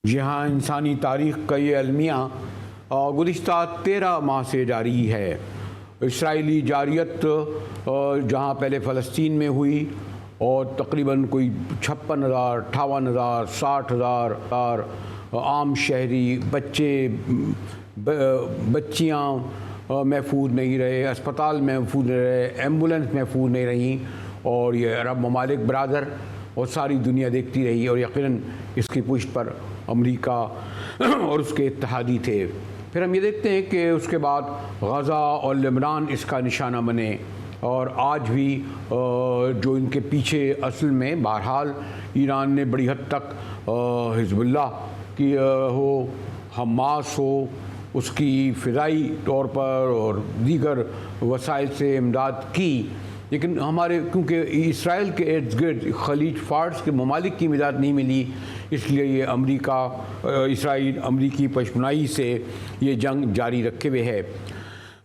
جہاں انسانی تاریخ کا یہ المیہ گزشتہ 13 ماہ سے جاری ہے۔ اسرائیلی جارحیت جہاں پہلے فلسطین میں ہوئی اور تقریباً کوئی 56,000 58,000 60,000 عام شہری بچیاں محفوظ نہیں رہے، اسپتال محفوظ نہیں رہے، ایمبولینس محفوظ نہیں رہیں، اور یہ عرب ممالک برادر اور ساری دنیا دیکھتی رہی، اور یقیناً اس کی پشت پر امریکہ اور اس کے اتحادی تھے۔ پھر ہم یہ دیکھتے ہیں کہ اس کے بعد غزہ اور لبنان اس کا نشانہ بنے، اور آج بھی جو ان کے پیچھے اصل میں بہرحال ایران نے بڑی حد تک حزب اللہ کی ہو، حماس ہو، اس کی فضائی طور پر اور دیگر وسائل سے امداد کی، لیکن ہمارے کیونکہ اسرائیل کے ارد گرد خلیج فارس کے ممالک کی امداد نہیں ملی، اس لیے یہ اسرائیل امریکی پشمنائی سے یہ جنگ جاری رکھے ہوئے ہے۔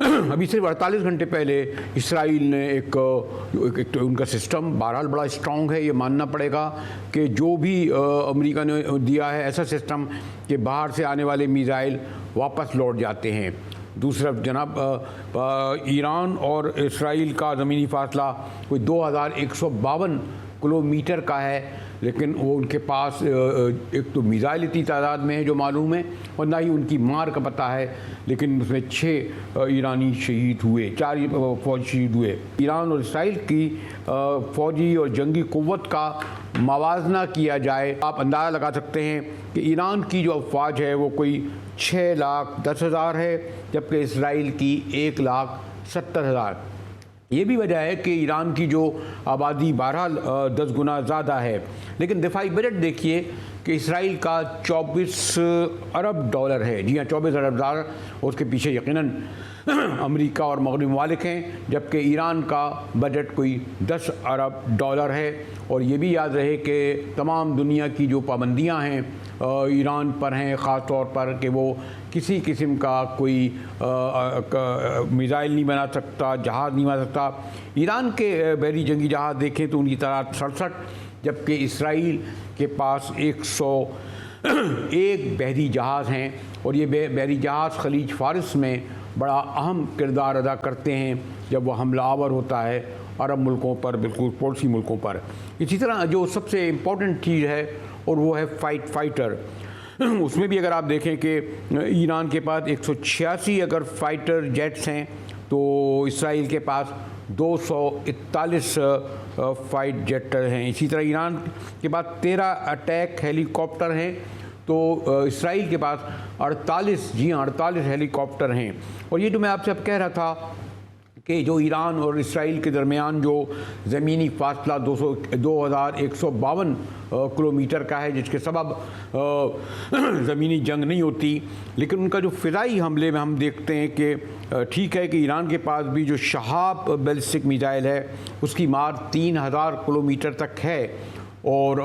ابھی صرف 48 گھنٹے پہلے اسرائیل نے ایک ان کا سسٹم بہرحال بڑا اسٹرانگ ہے، یہ ماننا پڑے گا کہ جو بھی امریکہ نے دیا ہے ایسا سسٹم کہ باہر سے آنے والے میزائل واپس لوٹ جاتے ہیں۔ دوسرا جناب ایران اور اسرائیل کا زمینی فاصلہ کوئی 2152 کلومیٹر کا ہے، لیکن وہ ان کے پاس ایک تو میزائل اتنی تعداد میں ہے جو معلوم ہے، اور نہ ہی ان کی مار کا پتہ ہے، لیکن اس میں 6 ایرانی شہید ہوئے، 4 فوج شہید ہوئے۔ ایران اور اسرائیل کی فوجی اور جنگی قوت کا موازنہ کیا جائے، آپ اندازہ لگا سکتے ہیں کہ ایران کی جو افواج ہے وہ کوئی 6,10,000 ہے، جبکہ اسرائیل کی 1,70,000۔ یہ بھی وجہ ہے کہ ایران کی جو آبادی بہرحال 10 گنا زیادہ ہے، لیکن دفاعی بجٹ دیکھیے کہ اسرائیل کا 24 ارب ڈالر ہے، جی ہاں 24 ارب ڈالر، اور اس کے پیچھے یقیناً امریکہ اور مغربی ممالک ہیں، جبکہ ایران کا بجٹ کوئی 10 ارب ڈالر ہے۔ اور یہ بھی یاد رہے کہ تمام دنیا کی جو پابندیاں ہیں ایران پر ہیں، خاص طور پر کہ وہ کسی قسم کا کوئی میزائل نہیں بنا سکتا، جہاز نہیں بنا سکتا۔ ایران کے بحری جنگی جہاز دیکھیں تو ان کی تعداد 67، جبکہ اسرائیل کے پاس 101 بحری جہاز ہیں، اور یہ بحری جہاز خلیج فارس میں بڑا اہم کردار ادا کرتے ہیں جب وہ حملہ آور ہوتا ہے عرب ملکوں پر، بالکل پڑوسی ملکوں پر۔ اسی طرح جو سب سے امپورٹنٹ چیز ہے اور وہ ہے فائٹر، اس میں بھی اگر آپ دیکھیں کہ ایران کے پاس 186 اگر فائٹر جیٹس ہیں تو اسرائیل کے پاس 241 فائٹ جیٹر ہیں۔ اسی طرح ایران کے پاس 13 اٹیک ہیلی کاپٹر ہیں تو اسرائیل کے پاس 48 ہیلی کاپٹر ہیں۔ اور یہ جو میں آپ سے اب کہہ رہا تھا کہ جو ایران اور اسرائیل کے درمیان جو زمینی فاصلہ 2152 کلومیٹر کا ہے، جس کے سبب زمینی جنگ نہیں ہوتی، لیکن ان کا جو فضائی حملے میں ہم دیکھتے ہیں کہ ٹھیک ہے کہ ایران کے پاس بھی جو شہاب بیلسٹک میزائل ہے اس کی مار 3000 کلومیٹر تک ہے، اور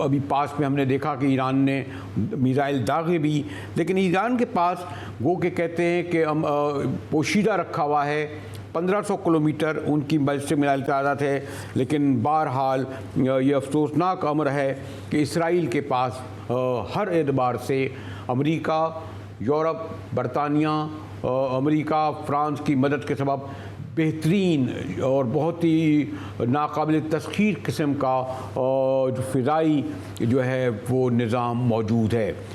ابھی پاس میں ہم نے دیکھا کہ ایران نے میزائل داغے بھی، لیکن ایران کے پاس وہ کہ کہتے ہیں کہ پوشیدہ رکھا ہوا ہے 1500 کلومیٹر ان کی بیلسٹک میزائل تعداد ہے، لیکن بہرحال یہ افسوسناک امر ہے کہ اسرائیل کے پاس ہر اعتبار سے امریکہ، یورپ، برطانیہ، امریکہ، فرانس کی مدد کے سبب بہترین اور بہت ہی ناقابل تسخیر قسم کا جو فضائی جو ہے وہ نظام موجود ہے۔